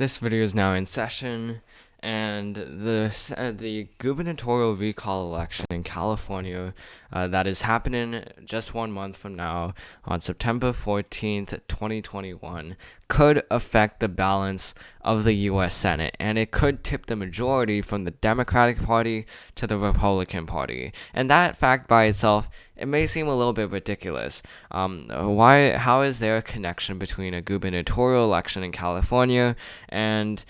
This video is now in session, and the gubernatorial recall election in California that is happening just 1 month from now on September 14th, 2021, could affect the balance of the U.S. Senate, and it could tip the majority from the Democratic Party to the Republican Party. And that fact by itself, it may seem a little bit ridiculous. How is there a connection between a gubernatorial election in California and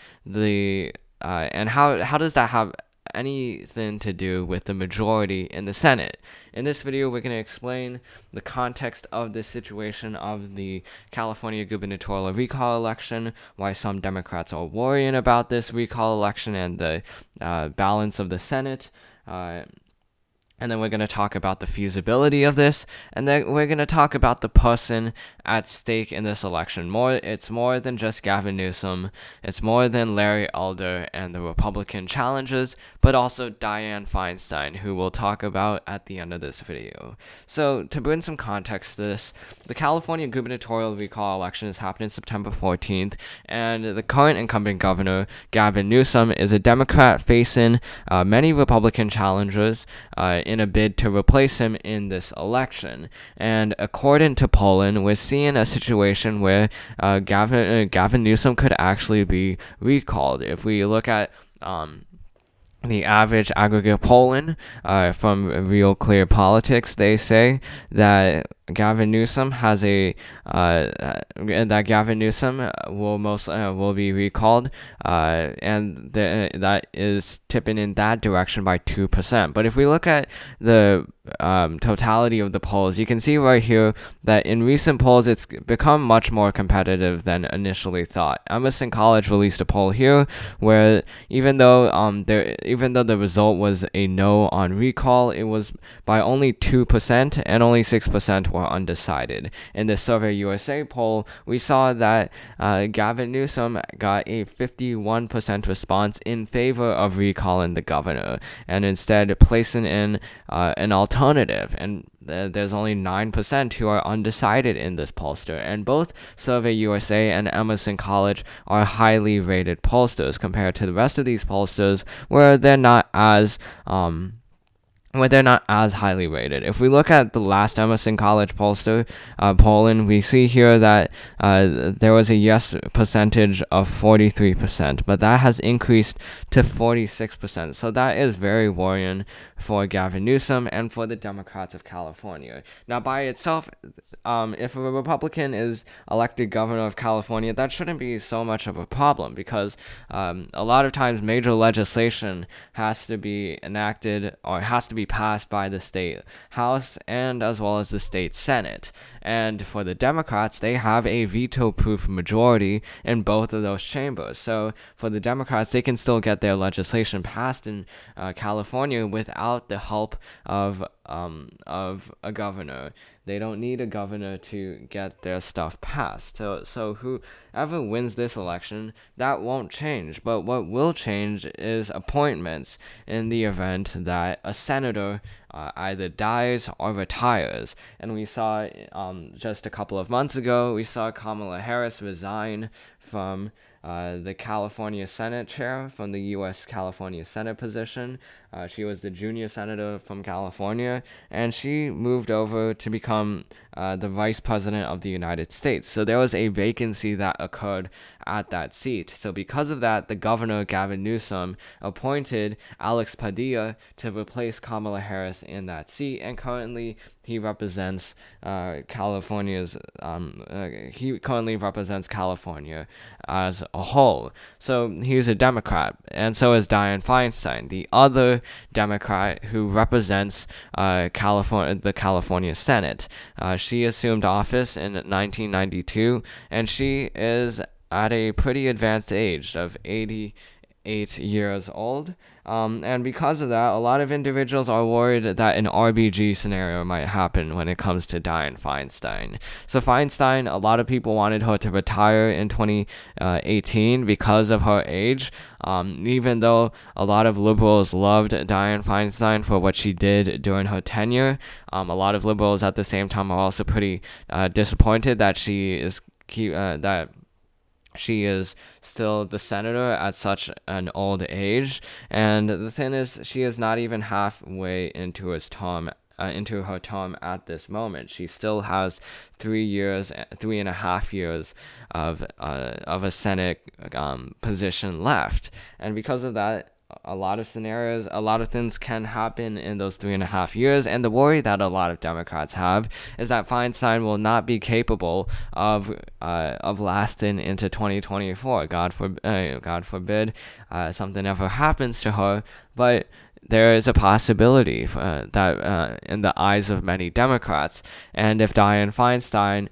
how does that have anything to do with the majority in the Senate? In this video, we're going to explain the context of this situation of the California gubernatorial recall election, why some Democrats are worrying about this recall election and the balance of the Senate. And then we're going to talk about the feasibility of this, and then we're going to talk about the person at stake in this election. It's more than just Gavin Newsom. It's more than Larry Elder and the Republican challengers, but also Dianne Feinstein, who we'll talk about at the end of this video. So, to bring some context to this, the California gubernatorial recall election is happening September 14th, and the current incumbent governor, Gavin Newsom, is a Democrat facing many Republican challengers in a bid to replace him in this election. And according to Poland, we're seeing a situation where Gavin Newsom could actually be recalled. If we look at the average aggregate polling from Real Clear Politics, they say that Gavin Newsom will be recalled, and that is tipping in that direction by 2%. But if we look at the totality of the polls, you can see right here that in recent polls it's become much more competitive than initially thought. Emerson College released a poll here where even though the result was a no on recall, it was by only 2%, and only 6% were undecided. In the Survey USA poll, we saw that Gavin Newsom got a 51% response in favor of recalling the governor, and instead placing in an alternative. And there's only 9% who are undecided in this pollster, and both Survey USA and Emerson College are highly rated pollsters compared to the rest of these pollsters where they're not as highly rated. If we look at the last Emerson College pollster polling, we see here that there was a yes percentage of 43%, but that has increased to 46%. So that is very worrying for Gavin Newsom and for the Democrats of California. Now, by itself, if a Republican is elected governor of California, that shouldn't be so much of a problem, because a lot of times major legislation has to be enacted or has to be passed by the state House and as well as the state Senate. And for the Democrats, they have a veto-proof majority in both of those chambers. So for the Democrats, they can still get their legislation passed in California without the help of a governor. They don't need a governor to get their stuff passed. So whoever wins this election, that won't change. But what will change is appointments in the event that a senator either dies or retires. And we saw just a couple of months ago, we saw Kamala Harris resign from the California Senate chair, from the U.S. California Senate position. She was the junior senator from California, and she moved over to become the vice president of the United States. So there was a vacancy that occurred at that seat. So because of that, the governor, Gavin Newsom, appointed Alex Padilla to replace Kamala Harris in that seat, and currently he represents California as a whole. So he's a Democrat, and so is Dianne Feinstein, the other Democrat who represents the California Senate. She assumed office in 1992, and she is at a pretty advanced age of 88 years old. And because of that, a lot of individuals are worried that an RBG scenario might happen when it comes to Dianne Feinstein. So Feinstein, a lot of people wanted her to retire in 2018 because of her age. Even though a lot of liberals loved Dianne Feinstein for what she did during her tenure, a lot of liberals at the same time are also pretty disappointed that she is still the senator at such an old age. And the thing is, she is not even halfway into his term. Into her term at this moment, she still has 3 years, 3.5 years of a Senate position left, and because of that, a lot of scenarios, a lot of things can happen in those 3.5 years. And the worry that a lot of Democrats have is that Feinstein will not be capable of lasting into 2024. God forbid, something ever happens to her. But there is a possibility that in the eyes of many Democrats, and if Dianne Feinstein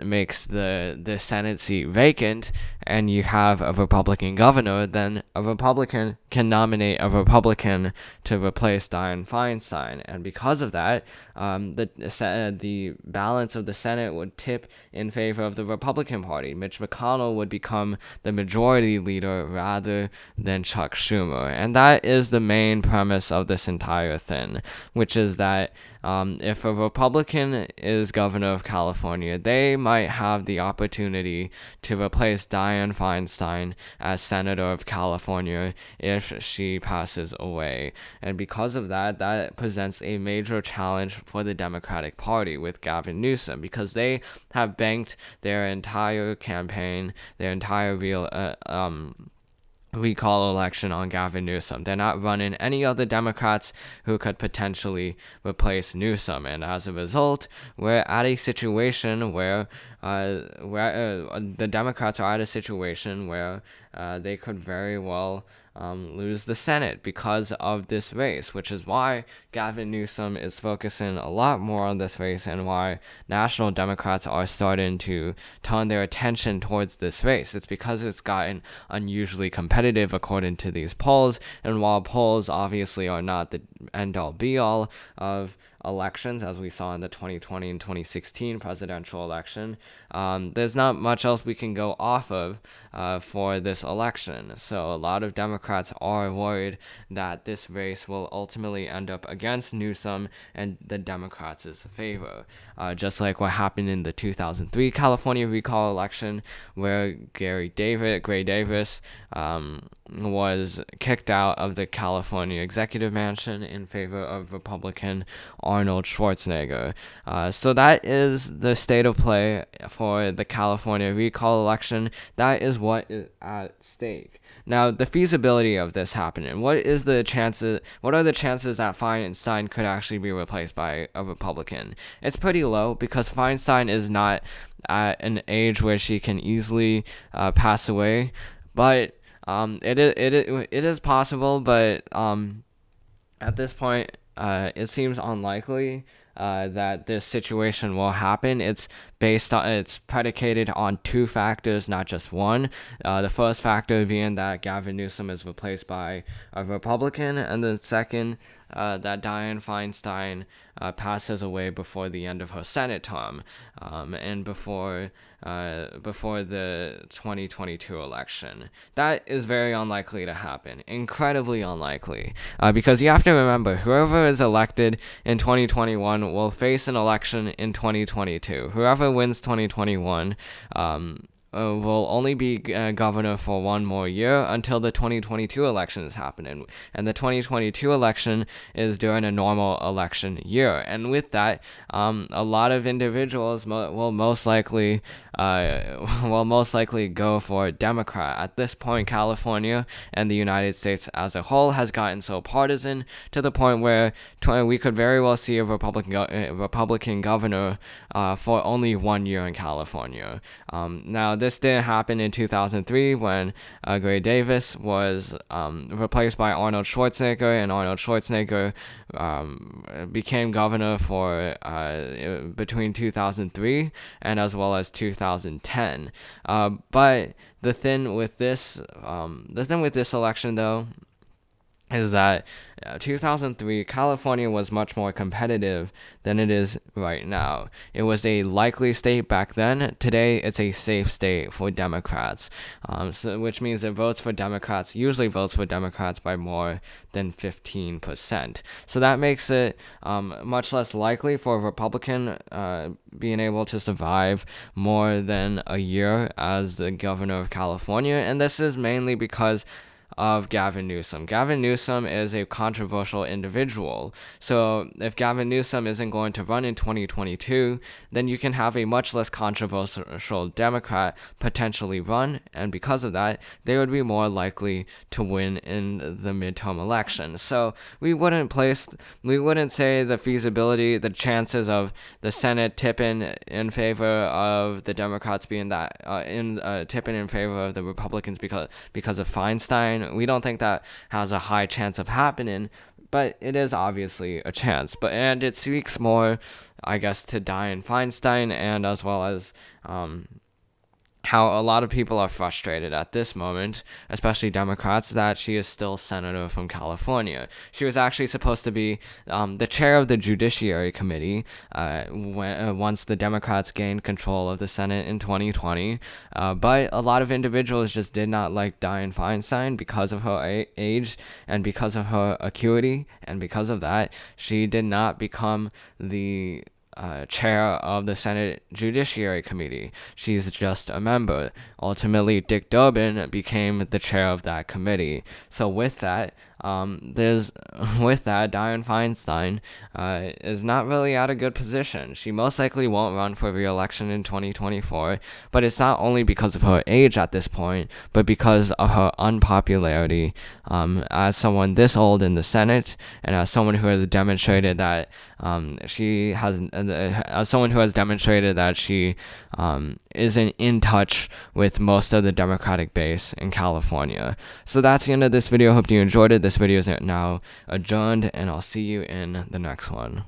makes the Senate seat vacant, and you have a Republican governor, then a Republican can nominate a Republican to replace Dianne Feinstein, and because of that, the balance of the Senate would tip in favor of the Republican Party. Mitch McConnell would become the majority leader rather than Chuck Schumer, and that is the main premise of this entire thing, which is that if a Republican is governor of California, they might have the opportunity to replace Dianne Feinstein as senator of California if she passes away. And because of that, that presents a major challenge for the Democratic Party with Gavin Newsom, because they have banked their entire campaign, their entire recall election on Gavin Newsom. They're not running any other Democrats who could potentially replace Newsom, and as a result, we're at a situation where the Democrats are at a situation where they could very well lose the Senate because of this race, which is why Gavin Newsom is focusing a lot more on this race, and why national Democrats are starting to turn their attention towards this race. It's because it's gotten unusually competitive according to these polls, and while polls obviously are not the end-all be-all of elections, as we saw in the 2020 and 2016 presidential election, there's not much else we can go off of for this election. So a lot of Democrats are worried that this race will ultimately end up against Newsom and the Democrats' favor, just like what happened in the 2003 California recall election, where Gray Davis was kicked out of the California executive mansion in favor of Republican Arnold Schwarzenegger. So that is the state of play for the California recall election. That is what is at stake. Now, the feasibility of this happening. What are the chances that Feinstein could actually be replaced by a Republican? It's pretty low, because Feinstein is not at an age where she can easily pass away, but it is possible. But at this point, it seems unlikely that this situation will happen. It's predicated on two factors, not just one. The first factor being that Gavin Newsom is replaced by a Republican, and the second, that Dianne Feinstein passes away before the end of her Senate term, and before the 2022 election. That is very unlikely to happen, incredibly unlikely, because you have to remember, whoever is elected in 2021 will face an election in 2022. Whoever wins 2021 will only be governor for one more year until the 2022 election is happening. And the 2022 election is during a normal election year. And with that, a lot of individuals will most likely go for Democrat. At this point, California and the United States as a whole has gotten so partisan to the point where we could very well see a Republican governor for only 1 year in California. Now, this didn't happen in 2003 when Gray Davis was replaced by Arnold Schwarzenegger, and Arnold Schwarzenegger became governor for between 2003 and as well as 2010. But the thing with this election, though, is that 2003, California was much more competitive than it is right now. It was a likely state back then. Today, it's a safe state for Democrats, which means it usually votes for Democrats by more than 15%. So that makes it much less likely for a Republican being able to survive more than a year as the governor of California. And this is mainly because of Gavin Newsom. Gavin Newsom is a controversial individual. So if Gavin Newsom isn't going to run in 2022, then you can have a much less controversial Democrat potentially run, and because of that, they would be more likely to win in the midterm election. So we wouldn't say the chances of the Senate tipping in favor of the Democrats being tipping in favor of the Republicans because of Feinstein. We don't think that has a high chance of happening, but it is obviously a chance. And it speaks more, I guess, to Dianne Feinstein, and as well as how a lot of people are frustrated at this moment, especially Democrats, that she is still senator from California. She was actually supposed to be the chair of the Judiciary Committee once the Democrats gained control of the Senate in 2020, but a lot of individuals just did not like Dianne Feinstein because of her age and because of her acuity, and because of that, she did not become the chair of the Senate Judiciary Committee. She's just a member. Ultimately, Dick Durbin became the chair of that committee. So with that, Dianne Feinstein is not really at a good position. She most likely won't run for re-election in 2024, but it's not only because of her age at this point, but because of her unpopularity as someone this old in the Senate, and as someone who has demonstrated that she isn't in touch with most of the Democratic base in California. So that's the end of this video. Hope you enjoyed it. This video is now adjourned, and I'll see you in the next one.